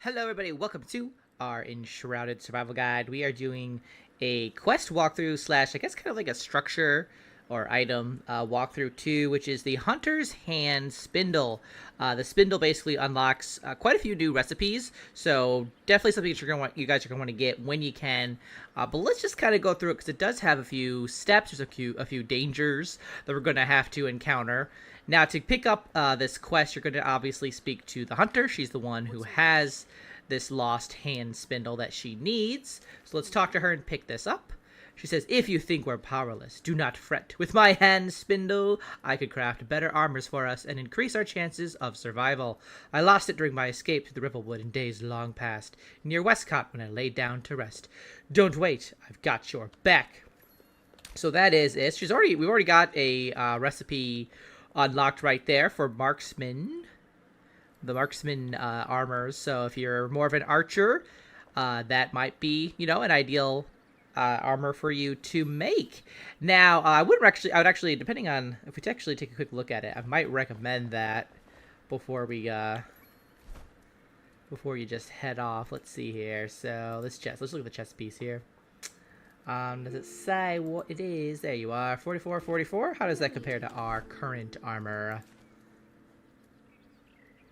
Hello everybody, welcome to our Enshrouded survival guide. We are doing a quest walkthrough slash, I guess kind of like a structure or item walkthrough too, which is the Hunter's Hand Spindle. The spindle basically unlocks quite a few new recipes, so definitely something that you guys are gonna want to get when you can. But let's just kind of go through it because it does have a few steps. There's a few dangers that we're gonna have to encounter. Now, to pick up this quest, you're going to obviously speak to the hunter. She's the one who has this lost hand spindle that she needs. So let's talk to her and pick this up. She says, "If you think we're powerless, do not fret. With my hand spindle, I could craft better armors for us and increase our chances of survival. I lost it during my escape to the Riverwood in days long past, near Wescott when I laid down to rest. Don't wait, I've got your back." So that is it. We've already got a recipe unlocked right there for marksman, the marksman armors. So if you're more of an archer, that might be, an ideal armor for you to make. Now, I would actually, depending on if we actually take a quick look at it, I might recommend that before you just head off. Let's see here. So let's look at the chest piece here. Does it say what it is? There you are, 44, 44. How does that compare to our current armor?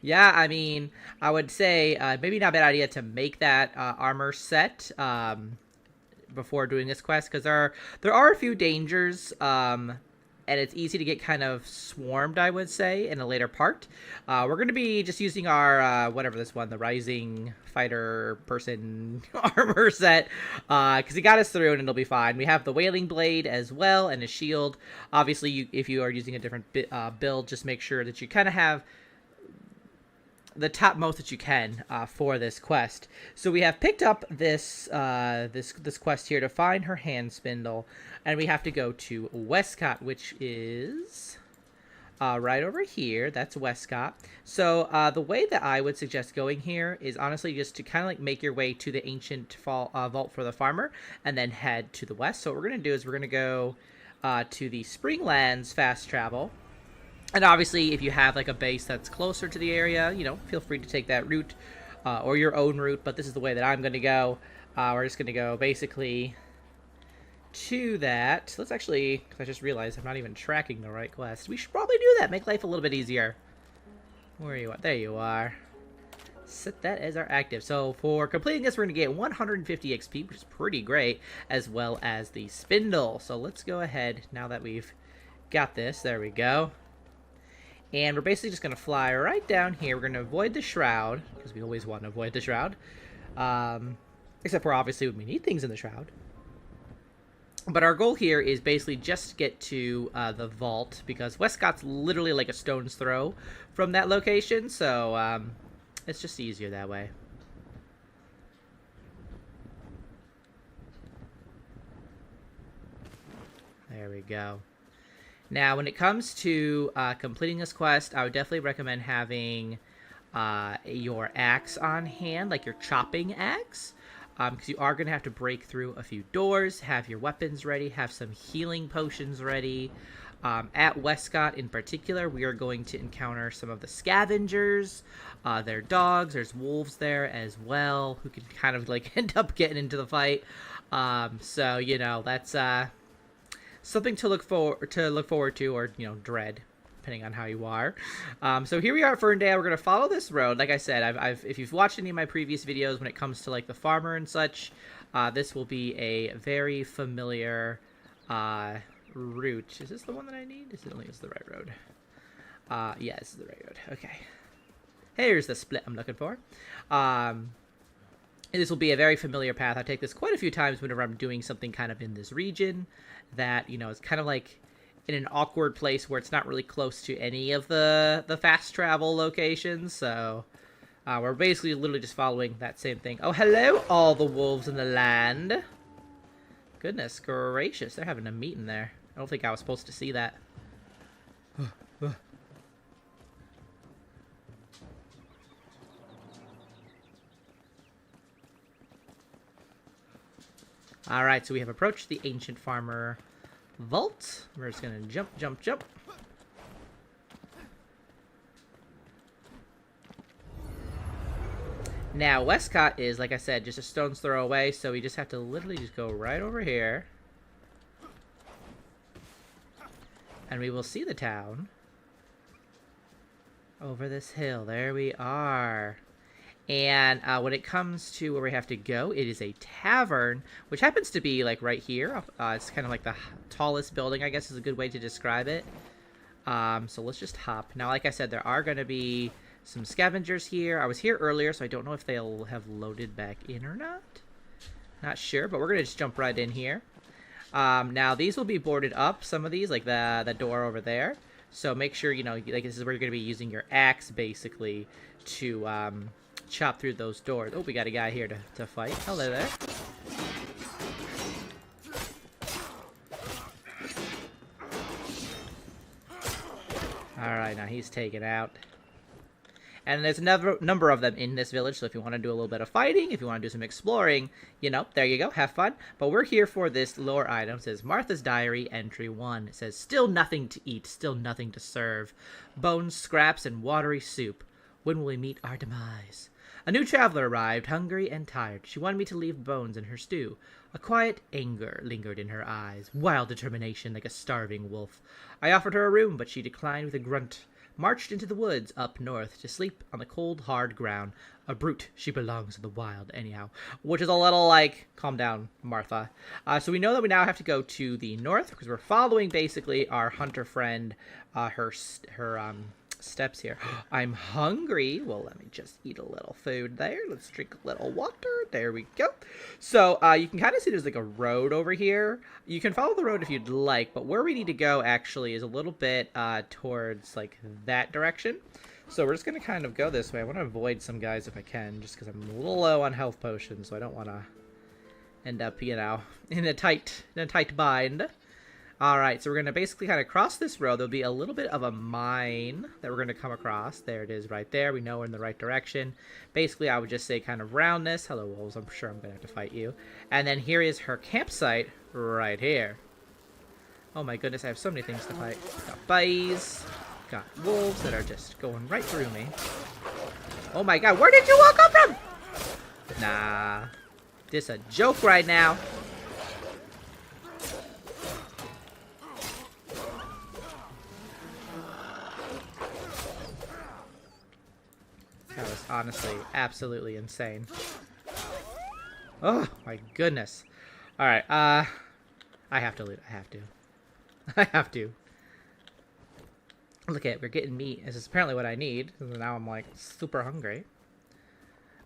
Yeah, I mean, I would say maybe not a bad idea to make that armor set before doing this quest, because there are a few dangers, and it's easy to get kind of swarmed, I would say, in a later part. We're going to be just using our, whatever this one, the Rising Fighter Person armor set, because it got us through and it'll be fine. We have the Wailing Blade as well and a shield. Obviously, if you are using a different build, just make sure that you kind of have the topmost that you can for this quest. So we have picked up this this quest here to find her hand spindle, and we have to go to Wescott, which is right over here. That's Wescott. So the way that I would suggest going here is honestly just to kind of like make your way to the ancient vault for the farmer, and then head to the west. So what we're gonna do is we're gonna go to the Springlands fast travel. And obviously, if you have like a base that's closer to the area, feel free to take that route or your own route. But this is the way that I'm going to go. We're just going to go basically to that. Let's actually, because I just realized I'm not even tracking the right quest. We should probably do that. Make life a little bit easier. Where are you at? There you are. Set that as our active. So for completing this, we're going to get 150 XP, which is pretty great, as well as the spindle. So let's go ahead now that we've got this. There we go. And we're basically just going to fly right down here. We're going to avoid the shroud, because we always want to avoid the shroud. Except for obviously when we need things in the shroud. But our goal here is basically just to get to the vault, because Wescott's literally like a stone's throw from that location. So it's just easier that way. There we go. Now, when it comes to completing this quest, I would definitely recommend having your axe on hand, like your chopping axe, because you are going to have to break through a few doors, have your weapons ready, have some healing potions ready. At Wescott in particular, we are going to encounter some of the scavengers, their dogs. There's wolves there as well, who can kind of like end up getting into the fight. So, that's something to look forward to, or dread, depending on how you are. So here we are at Ferndale. We're gonna follow this road. Like I said, if you've watched any of my previous videos when it comes to like the farmer and such, this will be a very familiar route. Is this the one that I need? Is it the right road? Yeah, this is the right road. Okay. Here's the split I'm looking for. This will be a very familiar path. I take this quite a few times whenever I'm doing something kind of in this region that, is kind of like in an awkward place where it's not really close to any of the fast travel locations. So we're basically literally just following that same thing. Oh, hello, all the wolves in the land. Goodness gracious, they're having a meeting there. I don't think I was supposed to see that. Alright, so we have approached the ancient farmer vault. We're just gonna jump, jump, jump. Now, Wescott is, like I said, just a stone's throw away, so we just have to literally just go right over here. And we will see the town. Over this hill. There we are. And when it comes to where we have to go, it is a tavern, which happens to be, like, right here. It's kind of like the tallest building, I guess is a good way to describe it. So let's just hop. Now, like I said, there are going to be some scavengers here. I was here earlier, so I don't know if they'll have loaded back in or not. Not sure, but we're going to just jump right in here. Now, these will be boarded up, some of these, like the door over there. So make sure, you know, like this is where you're going to be using your axe, basically, to chop through those doors. Oh, we got a guy here to fight. Hello there. Alright, now he's taken out. And there's a number of them in this village, so if you want to do a little bit of fighting, if you want to do some exploring, you know, there you go, have fun. But we're here for this lore item. It says, Martha's Diary, Entry 1. It says, still nothing to eat, still nothing to serve. Bones, scraps, and watery soup. When will we meet our demise? A new traveler arrived, hungry and tired. She wanted me to leave bones in her stew. A quiet anger lingered in her eyes, wild determination like a starving wolf. I offered her a room, but she declined with a grunt. Marched into the woods up north to sleep on the cold, hard ground. A brute, she belongs to the wild anyhow. Which is a little like, calm down, Martha. So we know that we now have to go to the north, because we're following, basically, our hunter friend, her steps here. I'm hungry. Well, let me just eat a little food there. Let's drink a little water. There we go. So you can kind of see there's like a road over here. You can follow the road if you'd like, but where we need to go actually is a little bit towards like that direction. So we're just going to kind of go this way. I want to avoid some guys if I can, just because I'm a little low on health potions, so I don't want to end up, you know, in a tight bind. Alright, so we're going to basically kind of cross this road. There'll be a little bit of a mine that we're going to come across. There it is right there. We know we're in the right direction. Basically, I would just say kind of round this. Hello, wolves. I'm sure I'm going to have to fight you. And then here is her campsite right here. Oh my goodness, I have so many things to fight. Got buddies. Got wolves that are just going right through me. Oh my god, where did you all come from? Nah. This a joke right now. That was honestly absolutely insane. Oh my goodness. Alright, I have to loot. I have to. I have to. Look at it, we're getting meat. This is apparently what I need. Now I'm like super hungry.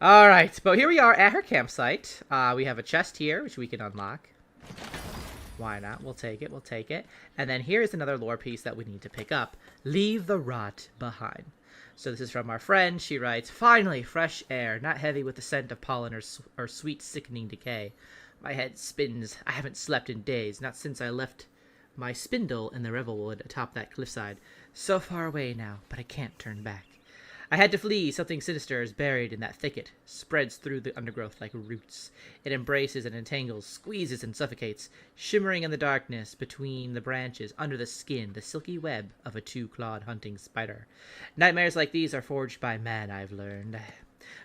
Alright, but here we are at her campsite. We have a chest here, which we can unlock. Why not? We'll take it, we'll take it. And then here's another lore piece that we need to pick up. Leave the rot behind. So this is from our friend. She writes, finally, fresh air, not heavy with the scent of pollen or sweet sickening decay. My head spins. I haven't slept in days, not since I left my spindle in the Revelwood atop that cliffside. So far away now, but I can't turn back. I had to flee. Something sinister is buried in that thicket, spreads through the undergrowth like roots. It embraces and entangles, squeezes and suffocates, shimmering in the darkness between the branches, under the skin, the silky web of a two-clawed hunting spider. Nightmares like these are forged by man, I've learned.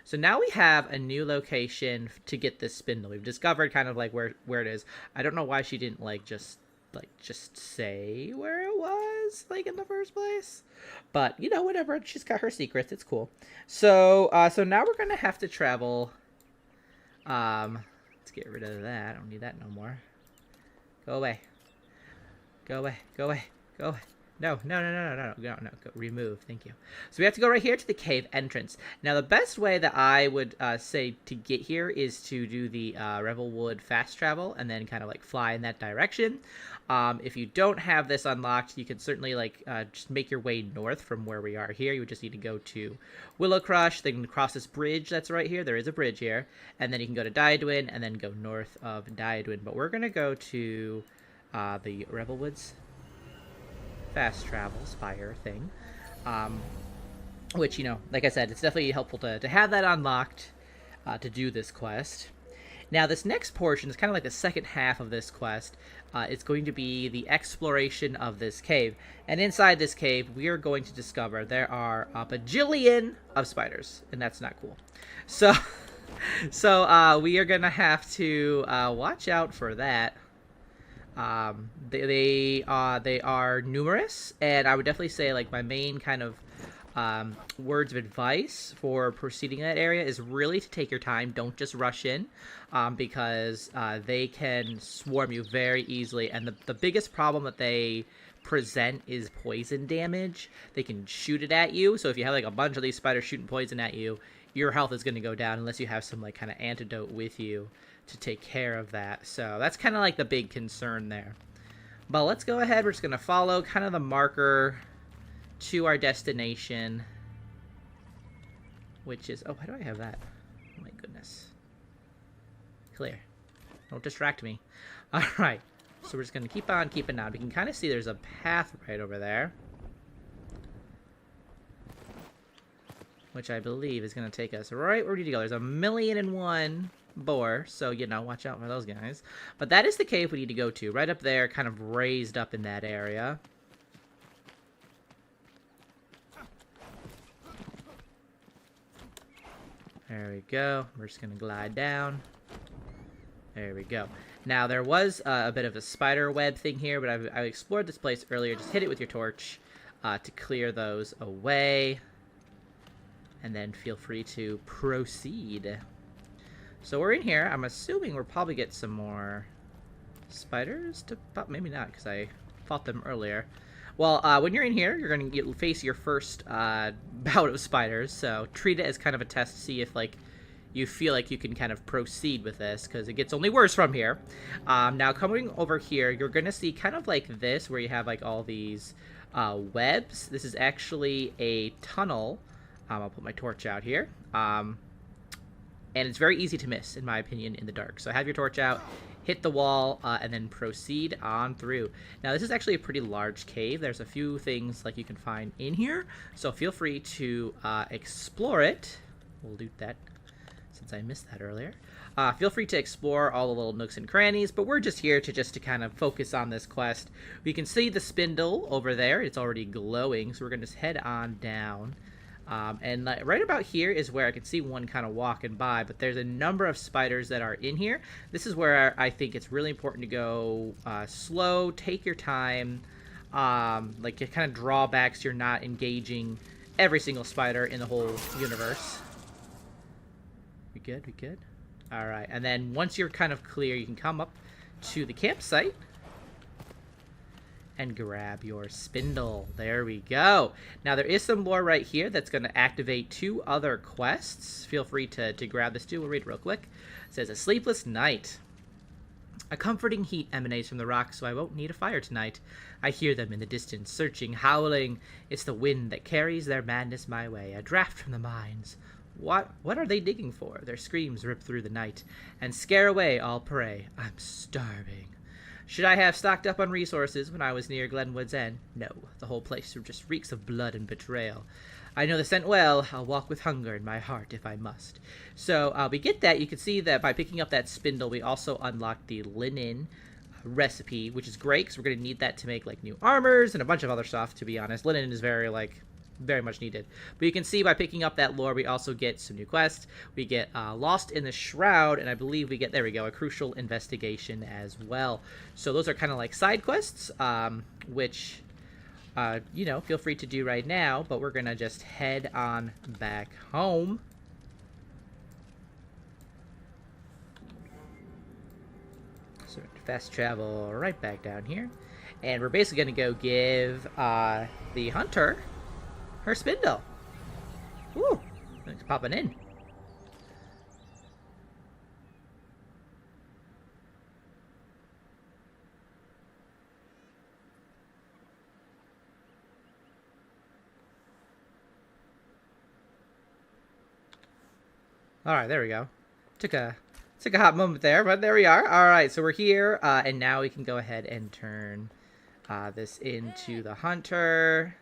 So now we have a new location to get this spindle. We've discovered kind of like where it is. I don't know why she didn't just say where it was, like, in the first place. But, you know, whatever. She's got her secrets. It's cool. So, so now we're going to have to travel. Let's get rid of that. I don't need that no more. Go away. Go away. Go away. Go away. No. Go, remove. Thank you. So we have to go right here to the cave entrance. Now, the best way that I would say to get here is to do the Revelwood fast travel and then kind of like fly in that direction. If you don't have this unlocked, you can certainly like just make your way north from where we are here. You would just need to go to Willow Crush, then cross this bridge that's right here. There is a bridge here. And then you can go to Diadwin and then go north of Diadwin. But we're going to go to the Revelwoods fast travel spire thing, which, you know, like I said, it's definitely helpful to have that unlocked to do this quest. Now, this next portion is kind of like the second half of this quest. It's going to be the exploration of this cave. And inside this cave, we are going to discover there are a bajillion of spiders. And that's not cool. So, we are going to have to watch out for that. They are numerous. And I would definitely say, like, my main kind of words of advice for proceeding in that area is really to take your time. Don't just rush in, because they can swarm you very easily. And the biggest problem that they present is poison damage. They can shoot it at you. So if you have like a bunch of these spiders shooting poison at you, your health is going to go down unless you have some like kind of antidote with you to take care of that. So that's kind of like the big concern there. But let's go ahead. We're just going to follow kind of the marker to our destination, which is, oh, why do I have that? Oh my goodness. Clear. Don't distract me. All right, so we're just gonna keep on keeping on. We can kind of see there's a path right over there, which I believe is gonna take us right where we need to go. There's 1,000,001 boar, so you know, watch out for those guys. But that is the cave we need to go to, right up there, kind of raised up in that area. There we go. We're just going to glide down. There we go. Now, there was a bit of a spider web thing here, but I explored this place earlier. Just hit it with your torch to clear those away. And then feel free to proceed. So we're in here. I'm assuming we'll probably get some more spiders to pop. Maybe not, because I fought them earlier. Well, when you're in here, you're going to face your first bout of spiders, so treat it as kind of a test to see if, like, you feel like you can kind of proceed with this, because it gets only worse from here. Now, coming over here, you're going to see kind of like this, where you have, like, all these webs. This is actually a tunnel. I'll put my torch out here. And it's very easy to miss, in my opinion, in the dark. So have your torch out. Hit the wall, and then proceed on through. Now, this is actually a pretty large cave. There's a few things like you can find in here, so feel free to explore it. We'll loot that since I missed that earlier. Feel free to explore all the little nooks and crannies, but we're just here to kind of focus on this quest. We can see the spindle over there. It's already glowing, so we're going to just head on down. And right about here is where I can see one kind of walking by, but there's a number of spiders that are in here. This is where I think it's really important to go slow, take your time, like it kind of draw back so you're not engaging every single spider in the whole universe. We good? We good? All right, and then once you're kind of clear, you can come up to the campsite and grab your spindle. There we go. Now, there is some lore right here that's going to activate 2 other quests. Feel free to grab this too. We'll read it real quick. It says, a sleepless night. A comforting heat emanates from the rocks, so I won't need a fire tonight. I hear them in the distance, searching, howling. It's the wind that carries their madness my way, a draft from the mines. What are they digging for? Their screams rip through the night and scare away all prey. I'm starving. Should I have stocked up on resources when I was near Glenwood's End? No, the whole place just reeks of blood and betrayal. I know the scent well. I'll walk with hunger in my heart if I must. So we get that. You can see that by picking up that spindle, we also unlock the linen recipe, which is great because we're going to need that to make like new armors and a bunch of other stuff, to be honest. Linen is very much needed. But you can see by picking up that lore, we also get some new quests. We get Lost in the Shroud, and I believe we get, there we go, a crucial investigation as well. So those are kind of like side quests, which, you know, feel free to do right now, but we're going to just head on back home. So fast travel right back down here. And we're basically going to go give the hunter her spindle. Woo! It's popping in. All right, there we go. Took a hot moment there, but there we are. All right, so we're here, and now we can go ahead and turn this into the hunter,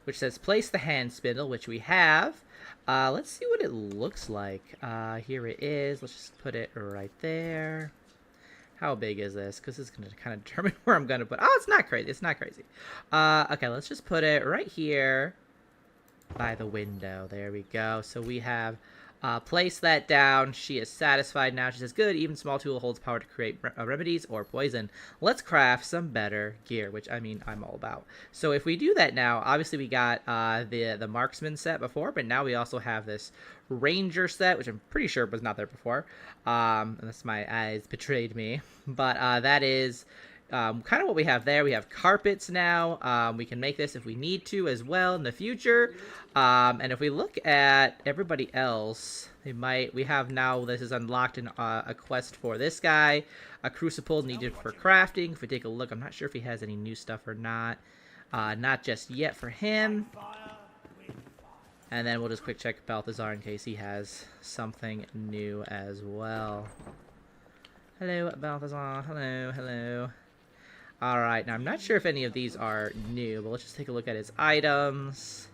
which says place the hand spindle, which we have. Let's see what it looks like. Here it is. Let's just put it right there. How big is this? Because it's going to kind of determine where I'm going to put. Oh, it's not crazy. It's not crazy. Okay, let's just put it right here by the window. There we go. So we have placed that down. She is satisfied now. She says, good, even small tool holds power to create remedies or poison. Let's craft some better gear, which, I mean, I'm all about. So if we do that now, obviously we got the marksman set before, but now we also have this ranger set, which I'm pretty sure was not there before. Unless my eyes betrayed me. But that is kind of what we have there. We have carpets now. We can make this if we need to as well in the future. And if we look at everybody else, we have now, this is unlocked in a quest for this guy, a crucible needed for crafting. If we take a look, I'm not sure if he has any new stuff or not. Not just yet for him. And then we'll just quick check Balthazar in case he has something new as well. Hello, Balthazar. Hello, hello. Alright, now I'm not sure if any of these are new, but let's just take a look at his items.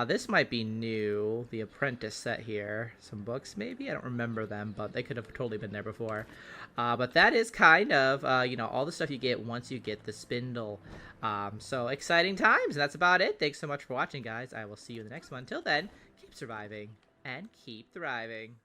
This might be new, the apprentice set here. Some books, maybe? I don't remember them, but they could have totally been there before. But that is kind of, you know, all the stuff you get once you get the spindle. So exciting times, and that's about it. Thanks so much for watching, guys. I will see you in the next one. Till then, keep surviving and keep thriving.